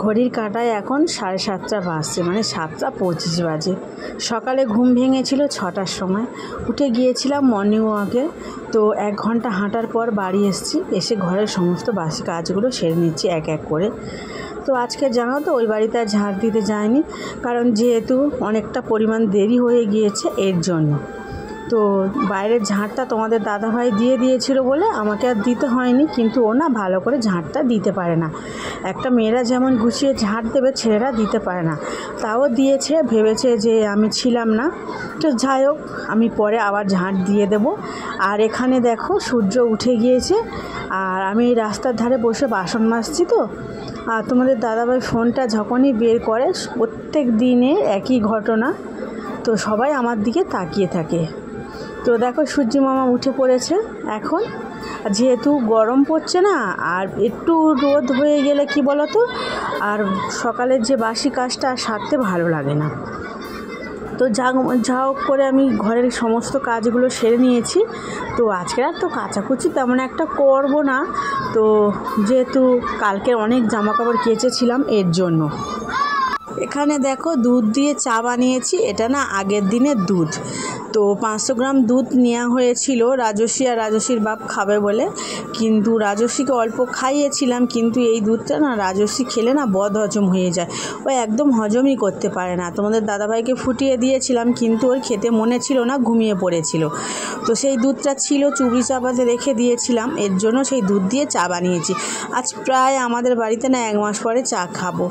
ঘড়ির কাঁটায় এখন 7:30 বাজছে, মানে 7:25 বাজে। সকালে ঘুম ভেঙেছিল 6টার সময়, উঠে গিয়েছিলাম মর্নিং ওয়াকে। তো 1 ঘন্টা হাঁটার পর বাড়ি এসেছি, এসে ঘরের সমস্ত বাসি কাজগুলো সেরে নিচ্ছি এক এক করে। তো আজকে জানো তো ওই বাড়িতে আর ঝাড় দিতে যায়নি, কারণ যেহেতু অনেকটা পরিমাণ দেরি হয়ে গিয়েছে এর জন্য। তো বাইরের ঝাঁটটা তোমাদের দাদাভাই দিয়ে দিয়েছিল বলে আমাকে আর দিতে হয়নি, কিন্তু ও না ভালো করে ঝাঁটটা দিতে পারে না। একটা মেয়েরা যেমন গুছিয়ে ঝাঁট দেবে, ছেলেরা দিতে পারে না। তাও দিয়েছে, ভেবেছে যে আমি ছিলাম না। তো যাই হোক, আমি পরে আবার ঝাঁট দিয়ে দেব। আর এখানে দেখো সূর্য উঠে গিয়েছে, আর আমি রাস্তার ধারে বসে বাসন মাজছি। তো আর তোমাদের দাদাভাই ফোনটা যখনই বের করে, প্রত্যেক দিনে একই ঘটনা। তো সবাই আমার দিকে তাকিয়ে থাকে। তো দেখো সূর্য মামা উঠে পড়েছে এখন। যেহেতু গরম পড়ছে না, আর একটু রোদ হয়ে গেলে কি বলো তো, আর সকালের যে বাসি কাজটা আর সারতে ভালো লাগে না। তো যা হোক করে আমি ঘরের সমস্ত কাজগুলো সেরে নিয়েছি। তো আজকে আর তো কাচাকুচি তেমন একটা করব না, তো যেহেতু কালকে অনেক জামাকাপড় কেচেছিলাম এর জন্য। এখানে দেখো দুধ দিয়ে চা বানিয়েছি। এটা না আগের দিনের দুধ। তো 500 গ্রাম দুধ নেওয়া হয়েছিল রাজস্বী আর রাজস্বীর বাপ খাবে বলে, কিন্তু রাজস্বীকে অল্প খাইয়েছিলাম। কিন্তু এই দুধটা না রাজস্বী খেলে না বদ হজম হয়ে যায়, ও একদম হজমই করতে পারে না। তোমাদের দাদাভাইকে ফুটিয়ে দিয়েছিলাম, কিন্তু ওর খেতে মনে ছিল না, ঘুমিয়ে পড়েছিল। তো সেই দুধটা ছিল, চুবড়ি চাপাতে রেখে দিয়েছিলাম, এর জন্য সেই দুধ দিয়ে চা বানিয়েছি। আজ প্রায় আমাদের বাড়িতে না 1 মাস পরে চা খাবো।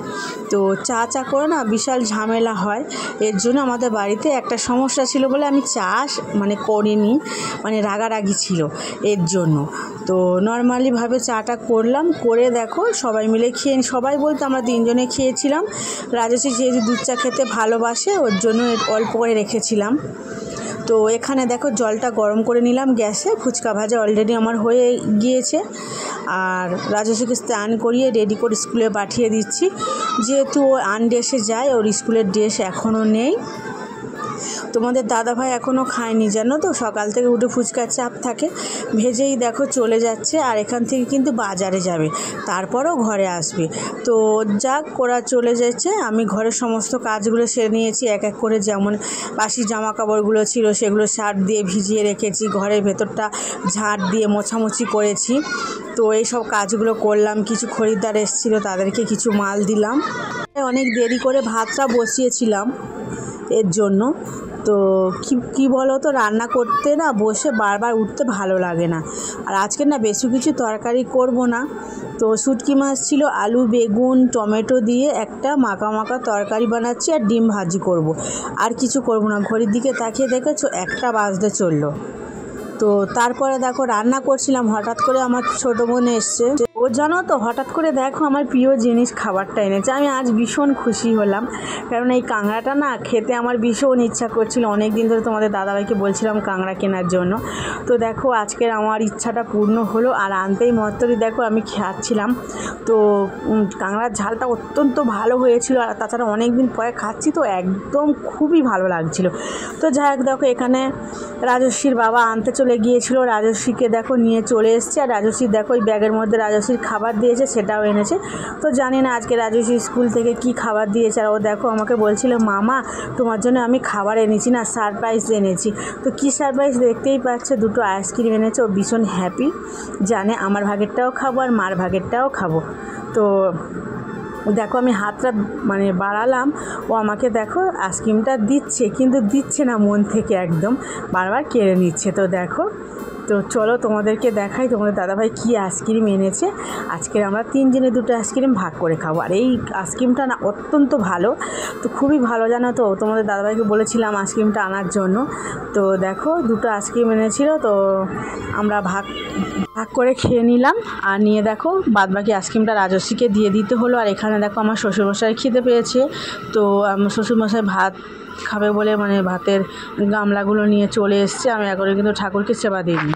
তো চা করে না বিশাল ঝামেলা হয়, এর জন্য আমাদের বাড়িতে একটা সমস্যা ছিল বলে আমি চা করিনি, মানে রাগারাগি ছিল এর জন্য। তো নর্মালিভাবে চাটা করলাম, করে দেখো সবাই মিলে খেয়ে, সবাই বলতে আমরা 3 জনে খেয়েছিলাম। রাজস্বী যেহেতু দুধ চা খেতে ভালোবাসে, ওর জন্য অল্প করে রেখেছিলাম। তো এখানে দেখো জলটা গরম করে নিলাম গ্যাসে। ফুচকা ভাজা অলরেডি আমার হয়ে গিয়েছে, আর রাজস্বীকে স্নান করিয়ে রেডি করে স্কুলে পাঠিয়ে দিচ্ছি। যেহেতু ও আনড্রেসে যায়, ওর স্কুলের ড্রেস এখনও নেই। তোমাদের দাদাভাই এখনও খায়নি, জানো তো, সকাল থেকে উঠে ফুচকার চাপ থাকে। ভেজেই দেখো চলে যাচ্ছে, আর এখান থেকে কিন্তু বাজারে যাবে, তারপরও ঘরে আসবে। তো যাক, ওরা চলে যাচ্ছে। আমি ঘরের সমস্ত কাজগুলো সেরে নিয়েছি এক এক করে। যেমন বাসি জামা কাপড়গুলো ছিল সেগুলো সার্ফ দিয়ে ভিজিয়ে রেখেছি, ঘরের ভেতরটা ঝাড় দিয়ে মোছামুছি করেছি। তো এই সব কাজগুলো করলাম। কিছু খরিদ্দার এসেছিলো, তাদেরকে কিছু মাল দিলাম। অনেক দেরি করে ভাতটা বসিয়েছিলাম এর জন্য। তো কি বলো তো, রান্না করতে না বসে বারবার উঠতে ভালো লাগে না। আর আজকে না বেশি কিছু তরকারি করব না। তো শুটকি মাছ ছিল, আলু বেগুন টমেটো দিয়ে একটা মাখা মাখা তরকারি বানাচ্ছি, আর ডিম ভাজি করব। আর কিছু করব না। ঘড়ির দিকে তাকিয়ে দেখেছো 1টা বাজতে চললো। তো তারপরে দেখো রান্না করছিলাম, হঠাৎ করে আমার ছোটো বোন এসছে। ও জানো তো, হঠাৎ করে দেখো আমার প্রিয় জিনিস খাবারটা এনেছে। আমি আজ ভীষণ খুশি হলাম, কারণ এই কাঁকড়াটা না খেতে আমার ভীষণ ইচ্ছা করছিল। অনেক দিন ধরে তোমাদের দাদাভাইকে বলছিলাম কাঁকড়া কেনার জন্য। তো দেখো আজকের আমার ইচ্ছাটা পূর্ণ হলো। আর আনতেই মত্তরি দেখো আমি খাচ্ছিলাম। তো কাঁকড়ার ঝালটা অত্যন্ত ভালো হয়েছিল, আর তাছাড়া অনেক দিন পরে খাচ্ছি, তো একদম খুবই ভালো লাগছিল। তো যাই হোক, দেখো এখানে রাজস্বীর বাবা আনতে চলে গিয়েছিল, রাজস্বীকে দেখো নিয়ে চলে এসছে। আর রাজস্বী দেখো ওই ব্যাগের মধ্যে রাজস্বীর খাবার দিয়েছে, সেটাও এনেছে। তো জানি না আজকে রাজস্বী স্কুল থেকে কি খাবার দিয়েছে। আর ও দেখো আমাকে বলছিল, মামা তোমার জন্য আমি খাবার এনেছি না, সারপ্রাইজ এনেছি। তো কি সারপ্রাইজ দেখতেই পাচ্ছে, 2টো আইসক্রিম এনেছে। ও ভীষণ হ্যাপি, জানে আমার ভাগেরটাও খাবো আর মার ভাগেরটাও খাবো। তো দেখো আমি হাতটা বাড়ালাম, ও আমাকে দেখো আইসক্রিমটা দিচ্ছে, কিন্তু দিচ্ছে না মন থেকে, একদম বারবার কেড়ে নিচ্ছে। তো দেখো, তো চলো তোমাদেরকে দেখাই তোমাদের দাদাভাই কী আইসক্রিম এনেছে। আজকে আমরা 3 জনে 2টো আইসক্রিম ভাগ করে খাবো। আর এই আইসক্রিমটা না অত্যন্ত ভালো, তো খুবই ভালো, জানো তো। তোমাদের দাদাভাইকে বলেছিলাম আইসক্রিমটা আনার জন্য। তো দেখো 2টো আইসক্রিম এনেছিল, তো আমরা ভাগ করে খেয়ে নিলাম। আর নিয়ে দেখো বাদবাকি আইসক্রিমটা রাজস্বীকে দিয়ে দিতে হলো। আর এখানে দেখো আমার শ্বশুরমশাই খিদে পেয়েছে, তো আমার শ্বশুরমশাই ভাত খাবে বলে ভাতের গামলাগুলো নিয়ে চলে এসছে। আমি এখন কিন্তু ঠাকুরকে সেবা দিইনি।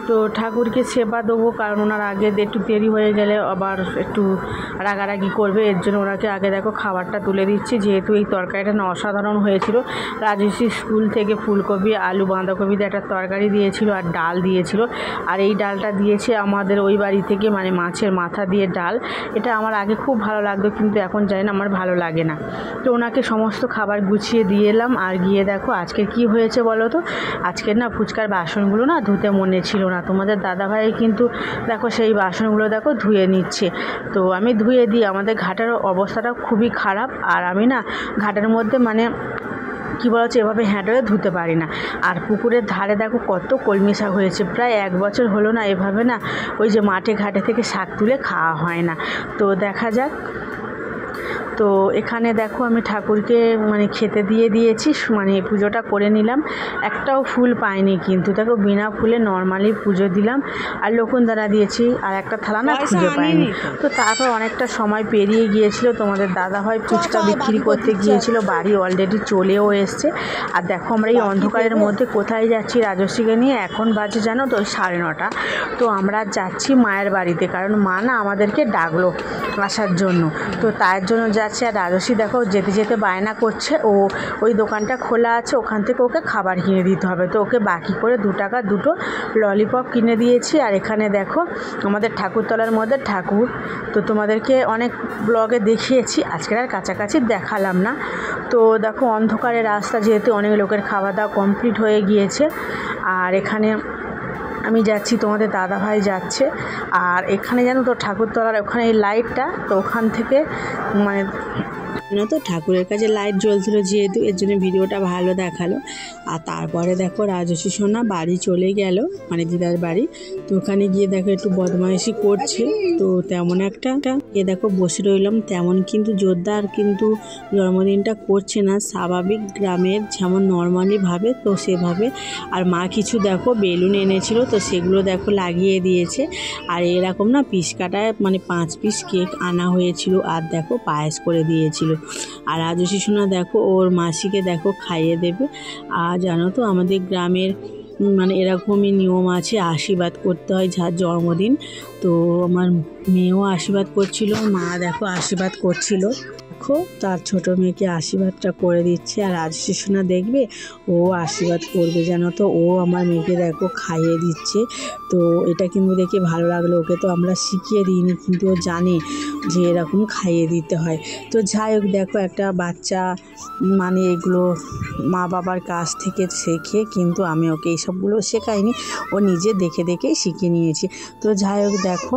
তো ঠাকুরকে সেবা দেবো, কারণ ওনার আগে একটু দেরি হয়ে গেলে আবার একটু রাগারাগি করবে, এর জন্য ওনাকে আগে দেখো খাবারটা তুলে দিচ্ছি। যেহেতু এই তরকারিটা না অসাধারণ হয়েছিল, রাজশ্রী স্কুল থেকে ফুলকপি আলু বাঁধাকপি দিয়ে একটা তরকারি দিয়েছিল আর ডাল দিয়েছিল। আর এই ডালটা দিয়েছে আমাদের ওই বাড়ি থেকে, মানে মাছের মাথা দিয়ে ডাল। এটা আমার আগে খুব ভালো লাগতো, কিন্তু এখন জানি না আমার ভালো লাগে না। তো ওনাকে সমস্ত খাবার গুছিয়ে দিয়ে এলাম। আর গিয়ে দেখো আজকে কি হয়েছে বলো তো, আজকের না ফুচকার বাসনগুলো না ধুতে মনে ছিল না। তোমাদের দাদাভাই কিন্তু দেখো সেই বাসনগুলো দেখো ধুয়ে নিচ্ছে। তো আমি ধুয়ে দিই, আমাদের ঘাটের অবস্থাটা খুবই খারাপ। আর আমি না ঘাটের মধ্যে মানে কী বলা হচ্ছে এভাবে হ্যাঁটে ধুতে পারি না। আর পুকুরের ধারে দেখো কত কলমি শাক হয়েছে, প্রায় 1 বছর হলো না এভাবে না ওই যে মাঠে ঘাটে থেকে শাক তুলে খাওয়া হয় না। তো দেখা যাক। তো এখানে দেখো আমি ঠাকুরকে মানে খেতে দিয়ে দিয়েছি, মানে পুজোটা করে নিলাম। একটাও ফুল পাইনি, কিন্তু দেখো বিনা ফুলে নর্মালি পুজো দিলাম। আর লকুনদানা দিয়েছি, আর একটা থালা না খুঁজে পাইনি। তো তারপর অনেকটা সময় পেরিয়ে গিয়েছিল, তোমাদের দাদাভাই ফুচকা বিক্রি করতে গিয়েছিল, বাড়ি অলরেডি চলেও এসছে। আর দেখো আমরা এই অন্ধকারের মধ্যে কোথায় যাচ্ছি রাজশ্রীকে নিয়ে। এখন বাজে জানো তো 9:30। তো আমরা যাচ্ছি মায়ের বাড়িতে, কারণ মা না আমাদেরকে ডাকলো আসার জন্য। তো তার জন্য যাচ্ছি। আর রাজশ্রী দেখো যেতে যেতে বায়না করছে, ও ওই দোকানটা খোলা আছে, ওখান থেকে ওকে খাবার কিনে দিতে হবে। তো ওকে বাকি করে 2 টাকা 2টো ললিপপ কিনে দিয়েছি। আর এখানে দেখো আমাদের ঠাকুরতলার মধ্যে ঠাকুর। তো তোমাদেরকে অনেক ব্লগে দেখিয়েছি, আজকের আর কাছাকাছি দেখালাম না। তো দেখো অন্ধকারের রাস্তা, যেহেতু অনেক লোকের খাওয়া দাওয়া কমপ্লিট হয়ে গিয়েছে। আর এখানে আমি যাচ্ছি, তোমাদের দাদাভাই যাচ্ছে। আর এখানে জানো তো ঠাকুরতলার ওখানে এই লাইটটা, তো ওখান থেকে মানে তো ঠাকুরের কাছে লাইট জ্বলছিল, যেহেতু এর জন্য ভিডিওটা ভালো দেখালো। আর তারপরে দেখো রাজশ্রী সোনা বাড়ি চলে গেল, মানে দিদার বাড়ি। তো ওখানে গিয়ে দেখো একটু বদমাইশি করছে। তো তেমন একটা দেখো বসে রইলাম, তেমন কিন্তু জোরদার কিন্তু জন্মদিনটা করছে না, স্বাভাবিক গ্রামের যেমন নর্মালি ভাবে তো সেভাবে। আর মা কিছু দেখো বেলুন এনেছিল, তো সেগুলো দেখো লাগিয়ে দিয়েছে। আর এরকম না পিস কাটায় মানে 5 পিস কেক আনা হয়েছিল, আর দেখো পায়েস করে দিয়েছিল। আর রাজশ্রী সোনা দেখো ওর মাসিকে দেখো খাইয়ে দেবে। আর জানো তো আমাদের গ্রামের মানে এরকমই নিয়ম আছে, আশীর্বাদ করতে হয় যার জন্মদিন। তো আমার মেয়েও আশীর্বাদ করছিল, মা দেখো আশীর্বাদ করছিল। দেখো তার ছোটো মেয়েকে আশীর্বাদটা করে দিচ্ছে। আর রাজশ্রী সোনা দেখবে ও আশীর্বাদ করবে, জানো তো ও আমার মেয়েকে দেখো খাইয়ে দিচ্ছে। তো এটা কিন্তু দেখে ভালো লাগলো। ওকে তো আমরা শিখিয়ে দিইনি, কিন্তু ও জানে যে এরকম খাইয়ে দিতে হয়। তো যাই হোক দেখো একটা বাচ্চা মানে এগুলো মা বাবার কাছ থেকে শেখে, কিন্তু আমি ওকে এইসবগুলো শেখাইনি, ও নিজে দেখে দেখেই শিখে নিয়েছি। তো যাই হোক দেখো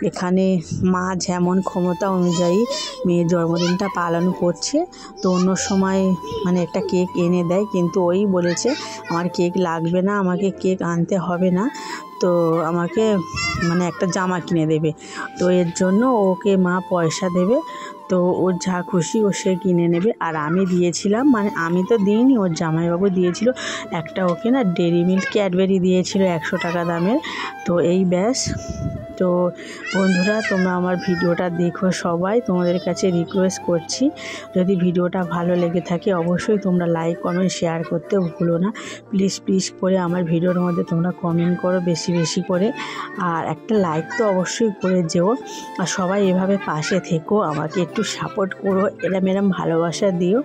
এখানে মা যেমন ক্ষমতা অনুযায়ী মেয়ের জন্মদিনটা পালন করছে। তো অন্য সময় মানে একটা কেক এনে দেয়, কিন্তু ওই বলেছে আমার কেক লাগবে না, আমাকে কেক আনতে হবে না, তো আমাকে মানে একটা জামা কিনে দেবে। তো এর জন্য ওকে মা পয়সা দেবে, তো ওর যা খুশি ও সে কিনে নেবে। আর আমি দিয়েছিলাম, মানে আমি তো দিইনি, ওর জামাইবাবু দিয়েছিল একটা, ওকে না ডেরি মিল্ক ক্যাডবেরি দিয়েছিল 100 টাকা দামের। তো এই ব্যাস। তো বন্ধুরা তোমরা আমার ভিডিওটা দেখো সবাই, তোমাদের কাছে রিকোয়েস্ট করছি, যদি ভিডিওটা ভালো লেগে থাকে অবশ্যই তোমরা লাইক কমেন্ট শেয়ার করতে ভুলো না। প্লিজ করে আমার ভিডিওর মধ্যে তোমরা কমেন্ট করো বেশি বেশি করে, আর একটা লাইক তো অবশ্যই করে যেও। আর সবাই এভাবে পাশে থেকো, আমাকে একটু সাপোর্ট করো, এরম ভালোবাসা দিও।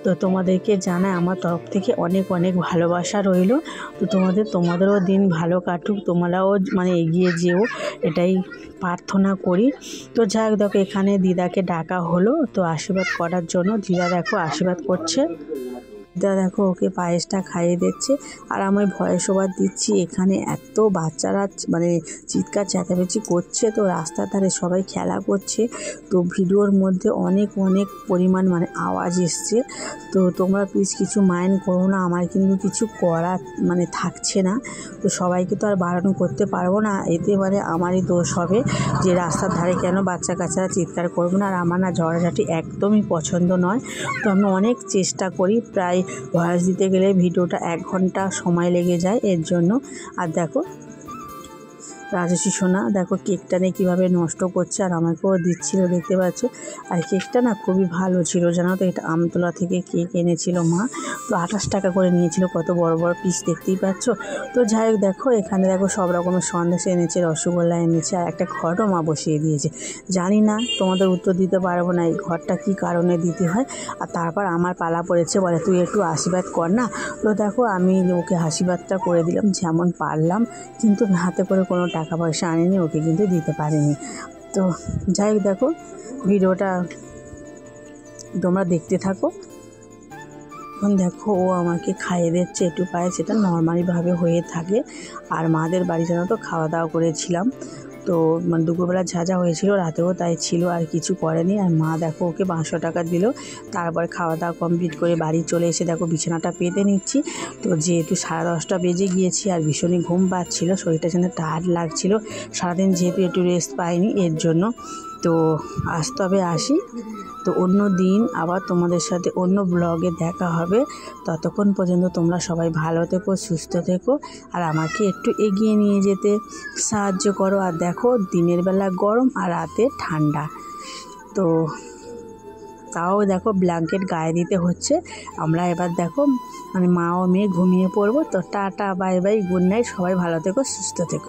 তো তোমাদেরকে জানাই আমার তরফ থেকে অনেক অনেক ভালোবাসা রইল। তো তোমাদেরও দিন ভালো কাটুক, তোমরাও মানে এগিয়ে যেও, এটাই প্রার্থনা করি। তো যাই হোক দেখো এখানে দিদাকে ডাকা হলো তো আশীর্বাদ করার জন্য। দিদা দেখো আশীর্বাদ করছে, দিদা দেখো ওকে পায়েসটা খাইয়ে দিচ্ছে। আর আমি ভয়েস ওভার দিচ্ছি, এখানে এত বাচ্চারা মানে চিৎকার চেঁচামেচি করছে, তো রাস্তার ধারে সবাই খেলা করছে। তো ভিডিওর মধ্যে অনেক পরিমাণ মানে আওয়াজ এসছে। তো তোমরা প্লিজ কিছু মাইন্ড করো না, আমার কিন্তু কিছু করা মানে থাকছে না। তো সবাইকে তো আর বারণ করতে পারবো না, এতে মানে আমারই দোষ হবে যে রাস্তার ধারে কেন বাচ্চা কাচ্চারা চিৎকার করবো না। আর আমার না ঝগড়াঝাটি একদমই পছন্দ নয়। তো আমি অনেক চেষ্টা করি, প্রায় ভয়েস দিতে গেলে ভিডিওটা 1 ঘন্টা সময় লেগে যায় এর জন্য। আর দেখো রাজস্বী সোনা দেখো কেকটা নিয়ে কীভাবে নষ্ট করছে, আর আমাকেও দিচ্ছিল, দেখতে পাচ্ছ। আর কেকটা না খুবই ভালো ছিল, জানো তো। এটা আমতলা থেকে কেক এনেছিল মা, তো 28 টাকা করে নিয়েছিল, কত বড় বড় পিস দেখতেই পাচ্ছ। তো যাই হোক দেখো, এখানে দেখো সব রকমের সন্দেশ এনেছে, রসগোল্লা এনেছে, আর একটা ঘটও মা বসিয়ে দিয়েছে। জানি না, তোমাদের উত্তর দিতে পারবো না এই ঘরটা কী কারণে দিতে হয়। আর তারপর আমার পালা পড়েছে, বলে তুই একটু আশীর্বাদ কর না। তো দেখো আমি ওকে আশীর্বাদটা করে দিলাম যেমন পারলাম, কিন্তু হাতে করে কোনো টাকা পয়সা আনিনি, ওকে কিন্তু দিতে পারিনি। তো যাই হোক দেখো, ভিডিওটা তোমরা দেখতে থাকো। এখন দেখো ও আমাকে খাইয়ে দিচ্ছে একটু পায়ে, সেটা নর্মালিভাবে হয়ে থাকে। আর মাদের বাড়ি জানো তো খাওয়া দাওয়া করেছিলাম, তো মানে দুপুরবেলা যা হয়েছিল রাতেও তাই ছিল, আর কিছু করেনি। আর মা দেখো ওকে 500 টাকা দিল। তারপর খাওয়া দাওয়া কমপ্লিট করে বাড়ি চলে এসে দেখো বিছানাটা পেতে নিচ্ছি। তো যেহেতু 10:30 বেজে গিয়েছি, আর ভীষণই ঘুম পাচ্ছিল, শরীরটা যেন টায়ার্ড লাগছিল, সারাদিন যেহেতু একটু রেস্ট পাইনি এর জন্য। তো আজ তবে আসি, তো অন্য দিন আবার তোমাদের সাথে অন্য ব্লগে দেখা হবে। ততক্ষণ পর্যন্ত তোমরা সবাই ভালো থেকো, সুস্থ থেকো, আর আমাকে একটু এগিয়ে নিয়ে যেতে সাহায্য করো। আর দেখো দিনের বেলা গরম আর রাতে ঠান্ডা, তো তাও দেখো ব্ল্যাঙ্কেট গায়ে দিতে হচ্ছে। আমরা এবার দেখো মানে মা ও মেয়ে ঘুমিয়ে পড়বো। তো tata, bye bye, good night, সবাই ভালো থেকো, সুস্থ থেকো।